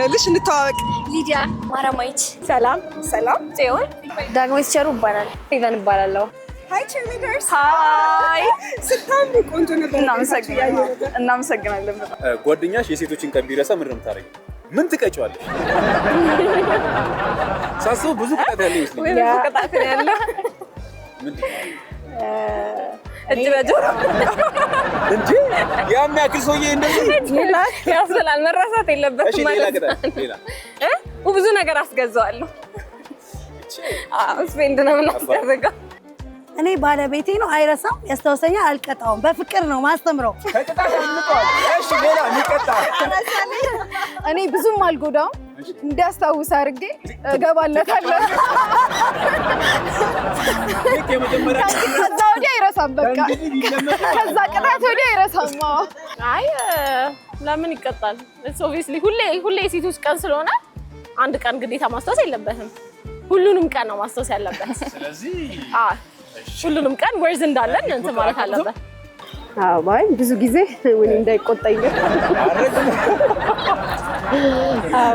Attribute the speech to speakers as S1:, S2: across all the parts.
S1: ልበልሽ እንተዋወቅ
S2: ሊዲያ ማራማይች
S1: ሰላም
S2: ጽዮን ዳግማዊት ቸሩ ይባላል ፌቨን ይባላለሁ
S1: ሃይ ቸርሚደርስ
S2: ሃይ
S1: ስታም ቆንጆ ነበር
S2: እናመሰግናለን
S3: ጓደኛሽ የሴቶችን ቀን ቢረሳ ምንድን ነው የምታደርጊው ምን ትቀጫዋለሽ ሳስበው ብዙ ቅጣት ያለ ይመስለኛል
S2: ብዙ ቅጣት ያለ እጅ በጆሮ
S3: እንዴ ያሚያክል ሰውዬ እንደዚህ
S2: ሌላ ያስላል መረሳት የለበትም ማለት
S3: ሌላ
S2: ብዙ ነገር አስገዛዋለሁ ስፔንድ ነው የምናስደርገው
S4: እኔ ባለቤቴ ነው አይረሳም ያስታውሰኛል አልቀጣውም በፍቅር ነው ማስተምረው
S3: ከቅጣት እንቀጣው እሺ ሌላ ንቀጣ
S5: እኔ ብዙም አልጎዳው እንዲያስታውስ አድርጌ እገባለታለሁ ከዛ ወዲያ አይረሳም በቃ ከዛ ቅጣት ወዲያ አይረሳም
S2: አይ ለምን ይቀጣል ኦብቪየስሊ ሁሌ የሴቶች ቀን ስለሆነ አንድ ቀን ግዴታ ማስታወስ የለበትም ሁሉንም ቀን ነው ማስታወስ ያለበት
S3: ስለዚህ
S2: ሁሉንም ቀን ወርዝ እንዳለን እንትን ማለት አለበት
S6: አዎ ባይ ብዙ ጊዜ ወኔ እንዳይቆጣኝ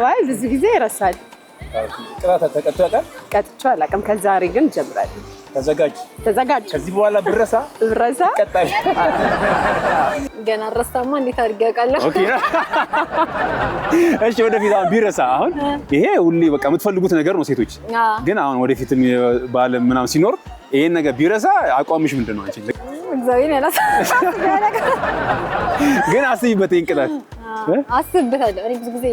S6: ባይ ብዙ ጊዜ ይረሳል
S3: ቅጣት ተቀጣጣ
S6: ቀጥቻ አላውቅም ከዛሬ ግን ጀምራለሁ
S3: ተዘጋጅ ከዚህ በኋላ ብረሳ ቀጣይ
S2: ገና ረሳማ እንዴት አድርጌ አውቃለሁ
S3: ኦኬ እሺ ወደፊት አሁን ቢረሳ አሁን ይሄ ሁሌ በቃ የምትፈልጉት ነገር ነው ሴቶች ግን አሁን ወደፊትም ባለ ምናምን ሲኖር ይሄን ነገር ቢረሳ አቋምሽ ምንድነው አንቺ
S5: እግዚአብሔር ያላሳ
S3: ግን አስቢበት ይንቅጣት
S5: አስብበታለሁ እኔ ብዙ ጊዜ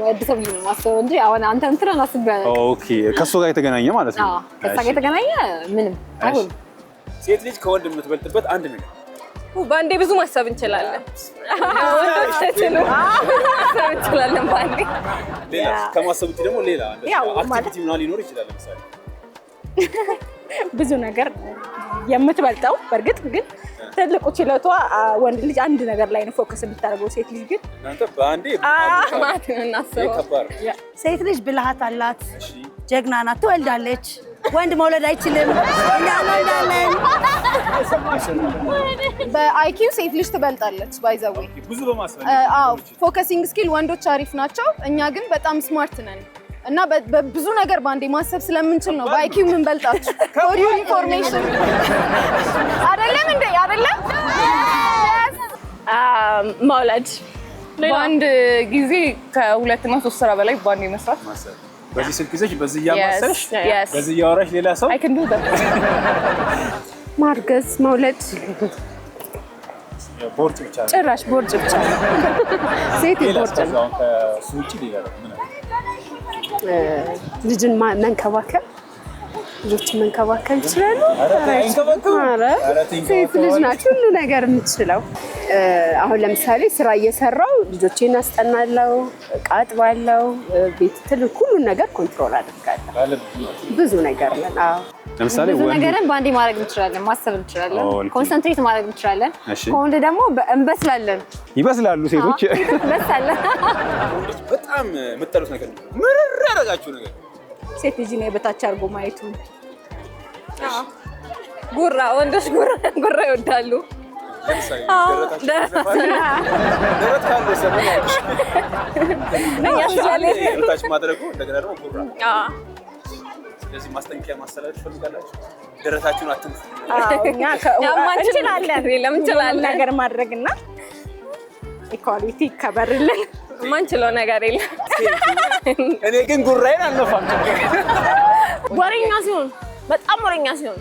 S5: አዲሰው ነው ማስተው እንጂ አሁን አንተ እንትን አስብበታለሁ
S3: ኦኬ ከሱ ጋር የተገናኘ ማለት ነው
S5: ከሱ ጋር የተገናኘ ምንም አይሆን
S3: ሴት ልጅ ከወንድ የምትበልጥበት አንድ ነገር
S2: ባንዴ ብዙ ማሰብ እንችላለን እንችላለን ባንዴ
S3: ሌላ ከማሰብ ውጪ ደግሞ ሌላ አክቲቪቲ ምናምን ሊኖር ይችላል ለምሳሌ
S7: ብዙ ነገር የምትበልጠው በርግጥ ግን ትልቁ ችሎቷ ወንድ ልጅ አንድ ነገር ላይ ነው ፎከስ እንድታደርገው ሴት ልጅ ግን
S3: እናንተ ባንዴ
S2: ማለት ነው እናስበው
S4: ሴት ልጅ ብልሃት አላት ጀግና ናት ትወልዳለች ወንድ መውለድ አይችልም እኛ እንወልዳለን
S5: በአይኪው ሴት ልጅ ትበልጣለች ባይዘው
S3: ብዙ በማሰብ
S5: ፎከሲንግ ስኪል ወንዶች አሪፍ ናቸው እኛ ግን በጣም ስማርት ነን እና በብዙ ነገር ባንዴ ማሰብ ስለምንችል ነው በአይኪው ምን በልጣችሁ ፎር ዩ ኢንፎርሜሽን አይደለም እንዴ አይደለም
S2: ማውለድ
S7: በአንድ ጊዜ ከ2 እና 3 ስራ በላይ ባንዴ መስራት
S3: በዚህ ስልክ ይዘሽ በዚህ ያማሰልሽ በዚህ ያወራሽ ሌላ ሰው
S7: አይ ካን ዱ ዳት
S6: ማርገዝ መውለድ
S3: ቦርጭ ብቻ
S6: ጭራሽ ቦርጭ ብቻ ሴት ቦርጭ
S3: ነው ከሱጪ ሌላ ምን
S6: ልጅን መንከባከብ ልጅን መንከባከብ ይችላል ሴት ልጅ ናት ሁሉ ነገር የምትችለው አሁን ለምሳሌ ስራ እየሰራው ልጆቼን አስጠናለሁ ቃጥባለሁ ቤት ሁሉ ነገር ኮንትሮል አደርጋለሁ ብዙ ነገር ነን
S3: ለምሳሌ
S5: ብዙ ነገርን ባንዴ ማድረግ እንችላለን ማሰብ እንችላለን ኮንሰንትሬት ማድረግ እንችላለን ከወንድ ደግሞ እንበስላለን
S3: ይበስላሉ ሴቶች
S5: በስላለን
S3: በጣም የምትጠሉት ነገር ምርር ያደርጋችሁ ነገር
S7: ሴት ልጅ ነው በታች አድርጎ ማየቱ
S2: ጉራ ወንዶች ጉራ ይወዳሉ
S3: ደረት ካለው ሰሞን ታች ማድረጉ እንደገና ደግሞ ጉራ ስለዚህ ማስጠንቀቂያ ማስተላለፍ ፈልጋላችሁ ደረታችሁን አትንፉ
S7: እኛ እንችላለን ለምን ነገር ማድረግና ኢኳሊቲ ከበርልን
S2: ማንችለው ነገር የለም
S3: እኔ ግን ጉራዬን አልነፋም
S2: ወሬኛ ሲሆን በጣም ወሬኛ ሲሆን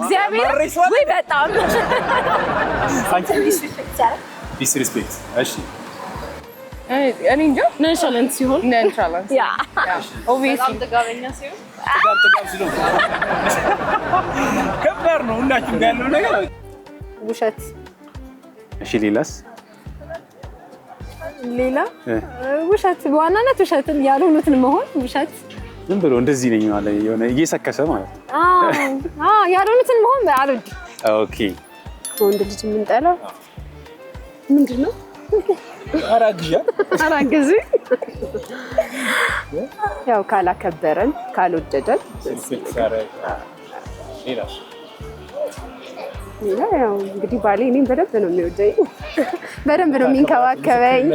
S2: እግዚአብሔር ወይ በጣም
S3: ዲስሪስፔክት እሺ
S7: እኔ እንጃ ነንሻለንት ሲሆን ነንሻለንት
S2: ያ
S7: ኦብቪየስሊ
S2: ተጋበኛ ሲሆን
S3: ተጋብ ሲሆን ከባድ ነው ሁላችሁም ጋር ያለው ነገር
S7: ውሸት
S3: እሺ ሌላ
S5: ውሸት በዋናነት ውሸትን ያልሆኑትን መሆን ውሸት
S3: ምን ብሎ እንደዚህ ነኝ ማለት የሆነ እየሰከሰ ማለት
S5: ያልሆኑትን መሆን አልወድም
S3: ኦኬ
S6: ወንድ ልጅ የምንጠላው ምንድነው አራግዢ ያው ካላከበረን ካልወደደን ያው እንግዲህ ባሌ እኔን በደንብ ነው የሚወደኝ፣ በደንብ ነው የሚንከባከበኝ።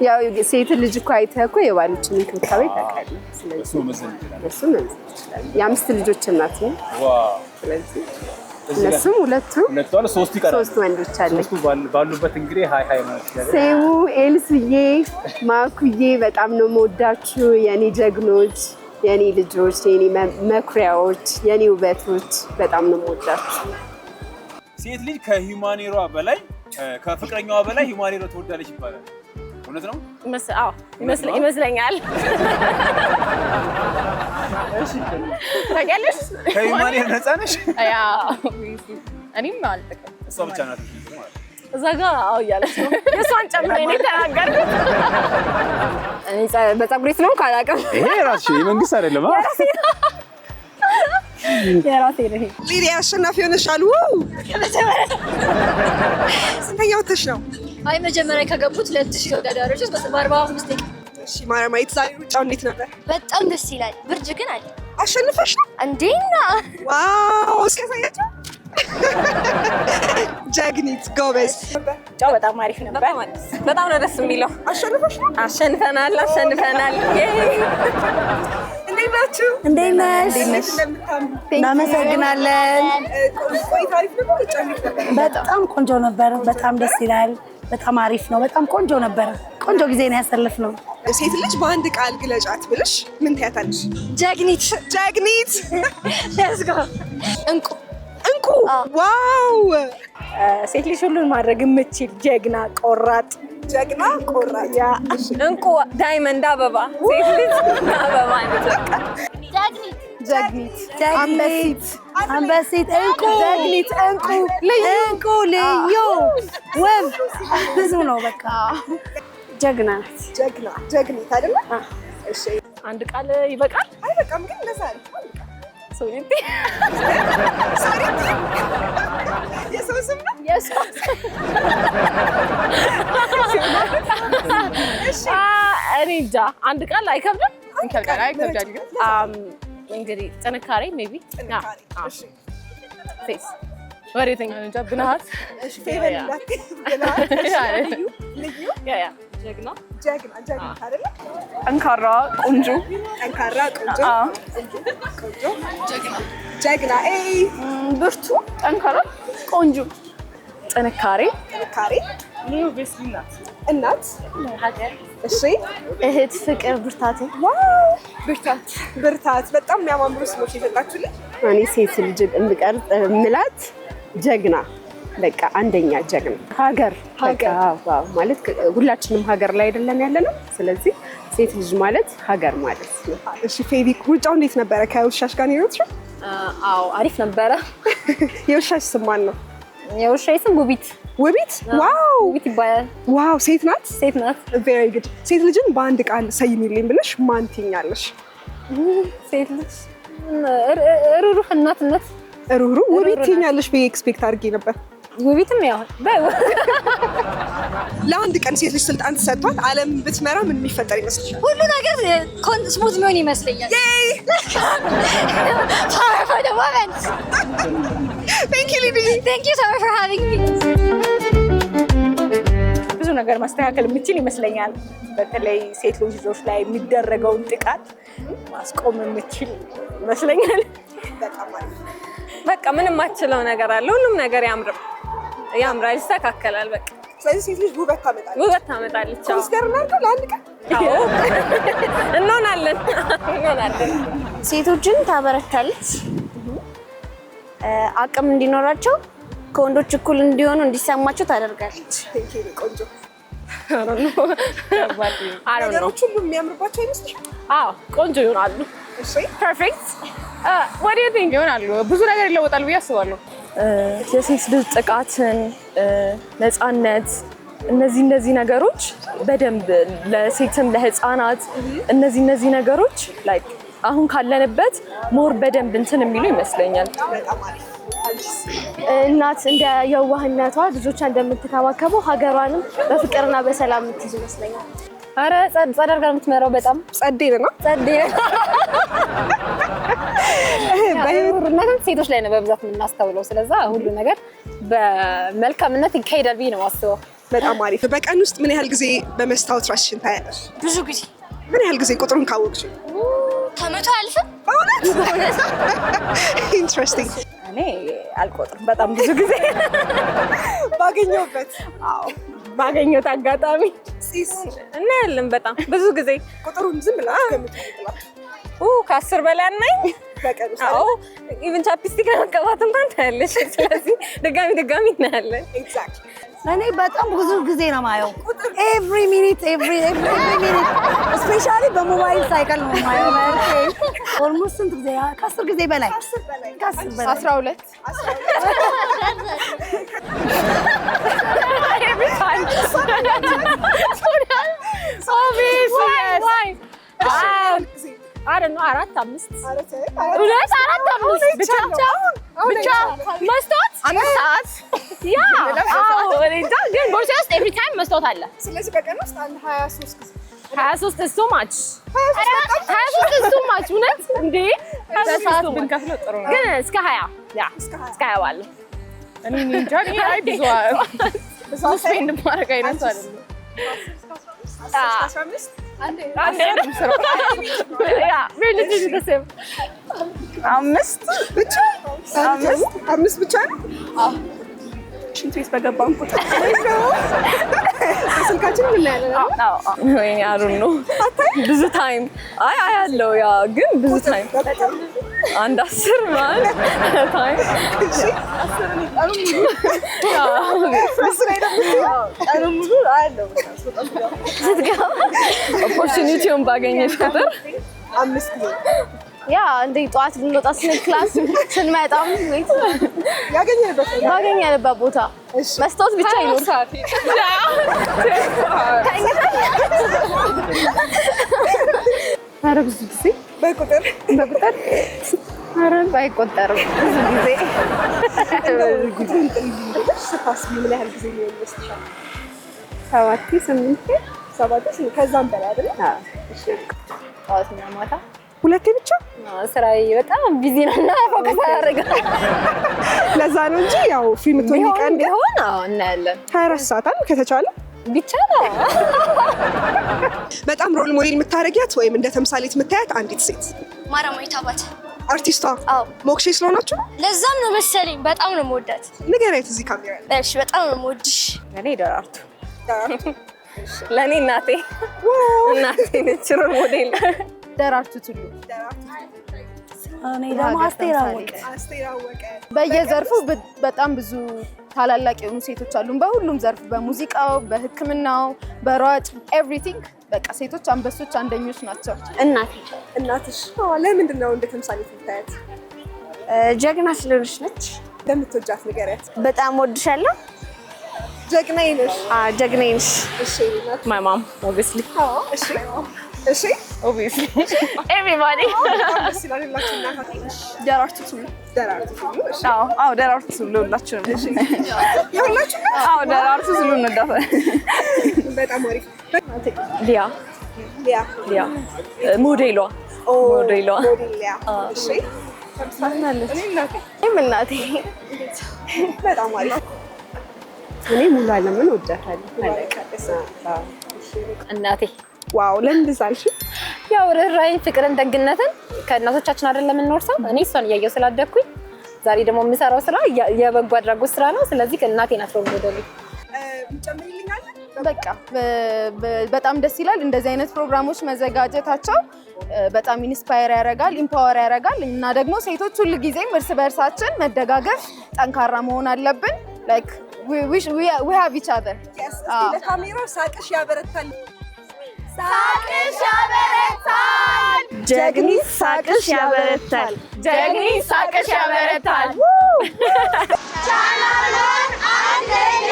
S6: ያው ሴት ልጅ እኮ አይተህ እኮ የባልችን እንክብካቤ ታውቃለህ። ስለዚህ እሱ መዘን ይችላል። የአምስት ልጆች እናት ነው። ስለዚህ እነሱም ሁለቱ
S3: አለ፣ ሶስት
S6: ወንዶች አለ።
S3: ሶስቱ ባሉበት እንግዲህ ሃይ ማለት ያለ
S6: ሴሙ፣ ኤልስዬ፣ ማኩዬ በጣም ነው የምወዳችሁ የኔ ጀግኖች፣ የኔ ልጆች፣ የኔ መኩሪያዎች፣ የኔ ውበቶች በጣም ነው የምወዳችሁ።
S3: ሴት ልጅ ከሂውማኔሯ በላይ ከፍቅረኛዋ በላይ ሂውማኔሯ ትወዳለች ይባላል። እውነት ነው?
S2: አዎ ይመስለኛል። ታውቂያለሽ?
S3: ከሂውማኔር ነፃ ነሽ?
S7: እኔም አልጠቀም
S3: እሷ ብቻ ናት ማለት
S2: እዛ ጋር አዎ እያለች ነው። የእሷን ጨምሬ ነው የተናገርኩት።
S6: እኔ በፀጉሬ ስለሆንኩ አላውቅም።
S3: ይሄ ራስሽ የመንግስት አይደለም።
S7: የራሴ ነው።
S1: ሊዲያ አሸናፊ ሆነሻል። ስንተኛ ወጥተሽ ነው?
S8: አይ መጀመሪያ ከገቡት 2000 ተወዳዳሪዎች ውስጥ በ45 ደቂቃ።
S1: እሺ ማርያማዊት፣ ዛሬ ሩጫው እንዴት ነበር?
S8: በጣም ደስ ይላል። ብርድ ግን አለ።
S1: አሸንፈሽ ነው?
S8: እንዴና
S1: ዋው! እስከሳያችሁ ጀግኒት ጎበዝ።
S7: ጫው በጣም አሪፍ ነበር።
S2: በጣም ነው ደስ የሚለው።
S1: አሸንፈሽ ነው?
S2: አሸንፈናል።
S1: እንዴት ናችሁ?
S4: እንዴት ነሽ? እናመሰግናለን።
S1: ቆይታ አሪፍ ነበር? ሩጫው እንዴት ነበር?
S4: በጣም ቆንጆ ነበር። በጣም ደስ ይላል። በጣም አሪፍ ነው። በጣም ቆንጆ ነበረ። ቆንጆ ጊዜ ነው ያሳለፍነው።
S1: ሴት ልጅ በአንድ ቃል ግለጫት ብለሽ ምን ትያታለሽ?
S8: ጀግኒት።
S1: Let's go።
S8: እንቁ።
S1: ዋው!
S7: ሴት ልጅ ሁሉን ማድረግ የምትችል ጀግና፣ ቆራጥ
S2: እንቁ፣ ዳይመንድ፣ አበባ። ሴት ልጅ አበባ ነች።
S8: ጀግኒት።
S4: አንበሲት፣ እንቁ፣ ልዩ ውብ ብዙ ነው። በቃ
S6: ጀግና
S1: ጀግኒት አይደለ? እሺ
S2: አንድ ቃል ይበቃል?
S1: አይበቃም ግን ለዛሬ
S2: ሶሪቲ
S1: የሰው ስም ነው?
S2: እኔ እንጃ። አንድ ቃል አይከብድም?
S7: ይከብዳል።
S2: እንግዲህ ጥንካሬ ሜይ ቢ
S1: ጥንካሬ። እሺ
S2: ፌስ ወሬተኛ እንጃ። ብልሃት ጀግና
S1: አይደለ?
S7: ጠንካራ፣ ቆንጆ፣
S1: ጀግና።
S7: ብርቱ፣ ጠንካራ፣ ቆንጆ፣ ጥንካሬ፣
S1: እናት፣ እሺ
S8: እህት፣ ፍቅር፣ ብርታት።
S1: ብርታት። በጣም የሚያማምሩ ስሞች የሰጣችሁልኝ።
S6: እኔ ሴት ልጅ እንድቀርጽ ምላት ጀግና፣ በቃ አንደኛ ጀግና። ሀገር ማለት ሁላችንም ሀገር ላይ አይደለም ያለነው። ስለዚህ ሴት ልጅ ማለት ሀገር ማለት ነው።
S1: እሺ ፌቢ፣ ሩጫው እንዴት ነበረ? ከውሻሽ ጋር ነው የሮጥሽው?
S8: አዎ አሪፍ ነበረ።
S1: የውሻሽ ስም ማን ነው?
S8: የውሻዬ ስም ውቢት
S1: ዋው!
S8: ውቢት ይባላል።
S1: ዋው! ሴት ናት?
S8: ሴት ናት።
S1: ቬሪ ጉድ። ሴት ልጅን በአንድ ቃል ሰይሚልኝ ብለሽ ማን ትይኛለሽ?
S8: ሴት ልጅ ሩሩህ፣ እናትነት።
S1: ሩህሩህ። ውቢት ትይኛለሽ ብዬ ኤክስፔክት አድርጌ ነበር።
S8: ውቢትም ያው
S1: ለአንድ ቀን ሴት ልጅ ስልጣን ተሰጥቷት ዓለም ብትመራ ምን የሚፈጠር ይመስልሻል?
S8: ሁሉ ነገር ስሙዝ የሚሆን ይመስለኛል። Power for the women.
S1: Thank you, Lily.
S8: Thank you so much for having me.
S7: ብዙ ነገር ማስተካከል የምችል ይመስለኛል። በተለይ ሴት ልጆች ላይ የሚደረገውን ጥቃት ማስቆም የምችል ይመስለኛል።
S2: በቃ ምንም አትችለው ነገር አለ። ሁሉም ነገር ያምራል፣ ይስተካከላል። በቃ
S1: ስለዚህ ሴት ልጅ ውበት
S2: ታመጣለች።
S1: ኮንሲደር እናድርገው ለአንድ ቀን
S2: እንሆናለን።
S8: ሴቶችን ታበረታለች፣ አቅም እንዲኖራቸው ከወንዶች እኩል እንዲሆኑ እንዲሰማቸው ታደርጋለች።
S1: ቆንጆ።
S2: ነገሮች
S1: ሁሉ የሚያምርባቸው አይመስልሽም?
S2: አዎ ቆንጆ ይሆናሉ። ፐርፌክት
S7: ወደ ቲንክ ይሆናሉ። ብዙ ነገር ይለወጣሉ ብዬ አስባለሁ።
S9: የሴት ልጅ ጥቃትን፣ ነፃነት፣ እነዚህ ነገሮች በደንብ ለሴትም ለህፃናት እነዚህ ነገሮች ላይክ አሁን ካለንበት ሞር በደንብ እንትን የሚሉ ይመስለኛል።
S8: እናት እንደ የዋህነቷ ልጆቿን እንደምትከባከበው ሀገሯንም በፍቅርና በሰላም የምትይዝ ይመስለኛል።
S2: አረ ጸደር ጋር የምትመራው በጣም
S1: ጸዴ ነው።
S10: በህይወት ሴቶች ላይ ነው በብዛት የምናስተውለው። ስለዛ ሁሉ ነገር በመልካምነት ይካሄዳል ብዬ ነው የማስበው።
S1: በጣም አሪፍ። በቀን ውስጥ ምን ያህል ጊዜ በመስታወት ራስሽን ታያለሽ?
S8: ብዙ ጊዜ።
S1: ምን ያህል ጊዜ ቁጥሩን ካወቅሽ?
S8: ከመቶ አያልፍም።
S1: ኢንትረስቲንግ።
S7: እኔ አልቆጥርም፣ በጣም ብዙ ጊዜ
S1: ባገኘሁበት።
S7: አዎ ባገኘሁት አጋጣሚ እናያለን። በጣም ብዙ ጊዜ
S1: ቁጥሩን ዝም ብላ
S7: ከ10 በላይ ነኝ
S1: በቀን ውስጥ።
S7: አዎ ኢቭን ቻፕስቲክ ለመቀባት እንኳን ታያለሽ። ስለዚህ ድጋሚ እናያለን።
S1: ኤግዛክትሊ።
S4: እኔ በጣም ብዙ ጊዜ ነው የማየው። ኤቭሪ ሚኒት ስፔሻሊ በሞባይል ሳይክል ነው የማየው። ኦልሞስት ስንት ጊዜ? ከ10 ጊዜ በላይ።
S5: 12
S2: 4 5 ብቻ መስታወት 5 ሰዓት ያ ግን ቦርሳ ውስጥ ኤቭሪ ታይም መስታወት አለ።
S1: ስለዚህ በቀን ውስጥ 23 ጊዜ
S2: 23 is too much 23 is too much እውነት እንዴ?
S9: በሰዓት ብንከፍለው ጥሩ ነው።
S2: ግን እስከ 20 ያ እስከ 20 ባለው
S9: እኔ እንጃ ብዙ ስፔንድ ማድረግ አይነት አይደለም።
S1: 15 5 ብቻ ነው። ሽንት ቤት በገባን ቁጥር ስልካችን እናያለን።
S9: ወይኔ አሩን ነው ብዙ ታይም አያለው ያ ግን ብዙ ታይም አንድ 10 ማለት ታይም ኦፖርቹኒቲውን ባገኘሽ ቁጥር
S1: 5 ጊዜ
S8: ያ እንደ ጠዋት ልንወጣ ስንል ክላስ ስንመጣም ወይስ ባገኘንበት ቦታ መስታወት ብቻ ይኖር።
S6: ኧረ ብዙ ጊዜ
S1: በቁጥር
S6: ኧረ ባይቆጠርም ብዙ ጊዜ
S1: ስታስቢ ምን ያህል ጊዜ ሊሆን ይመስልሻል?
S6: 7
S1: ከዛም በላይ አይደል?
S10: ጠዋትና ማታ
S1: 2 ብቻ።
S10: ስራዬ በጣም ቢዚ ነውና ፎከስ አላደርግም።
S1: ለዛ ነው እንጂ ያው ፊልም ቶኒ ቀን
S10: ቢሆን እናያለን።
S1: 24 ሰዓት አይደል? ከተቻለ
S10: ብቻ ነው።
S1: በጣም ሮል ሞዴል የምታረጊያት ወይም እንደ ተምሳሌት የምታያት አንዲት ሴት
S8: ማራማዊት አባት
S1: አርቲስቷ ሞክሼ ስለሆናችሁ
S8: ለዛም ነው መሰለኝ በጣም ነው የምወዳት።
S1: ንገሪያት እዚህ ካሜራ ላይ።
S8: እሺ በጣም ነው የምወድሽ።
S7: እኔ ደራርቱ ለእኔ እናቴ ነች ሮል ሞዴል።
S5: ደራርቱ ቱሉ
S4: እኔ ደግሞ አስቴር
S1: አወቀ።
S5: በየዘርፉ በጣም ብዙ ታላላቅ የሆኑ ሴቶች አሉ። በሁሉም ዘርፍ በሙዚቃው፣ በሕክምናው፣ በሯጭ ኤቭሪቲንግ በቃ ሴቶች አንበሶች አንደኞች ናቸው።
S1: እናትሽ ለምንድን ነው እንደ ተምሳሌት የምታያት?
S6: ጀግና ስለሆነች ነች።
S1: እንደምትወጃት ንገሪያት።
S6: በጣም ወድሻለሁ።
S1: ጀግናዬ ነሽ።
S6: ጀግናዬ ነሽ።
S1: እሺ
S9: my mom obviously
S1: እሺ
S9: obviously
S2: everybody
S5: ደራርቱ ቱሉ
S7: ደራርቱ ቱሉ ሁላችንም
S1: የሁላችሁም?
S7: ደራርቱ ቱሉ እንወዳታለን።
S1: በጣም አሪፍ።
S9: ሊያ
S1: ሊያ
S9: ሞዴሏ
S1: ሞዴል ሊያ። እሺ
S5: እናቴ
S1: በጣም አሪፍ።
S6: እኔ ሙሉ አለምን ወዳታለሁ።
S10: እናቴ
S1: ዋው ለምን ሳልሽ?
S10: ያው ርህራሄን፣ ፍቅርን፣ ደግነትን ከእናቶቻችን አይደለም የምንወርሰው። እኔ እሷን እያየሁ ስላደግኩኝ ዛሬ ደግሞ የምሰራው ስራ የበጎ አድራጎት ስራ ነው። ስለዚህ ከእናቴ ናት ሮል ሞዴሌ።
S5: በቃ በጣም ደስ ይላል። እንደዚህ አይነት ፕሮግራሞች መዘጋጀታቸው በጣም ኢንስፓየር ያደርጋል፣ ኢምፓወር ያደርጋል እና ደግሞ ሴቶች ሁሉ ጊዜም እርስ በእርሳችን መደጋገፍ፣ ጠንካራ መሆን አለብን። ላይክ we have each other.
S1: Yes. ለካሜራው ሳቅሽ ያበረታል።
S2: ሳቅሽ ያበረታል።
S6: ጀግኒት ሳቅሽ ያበረታል።
S2: ጀግኒት ሳቅሽ ያበረታል።
S8: ቻናሉን አንደኛ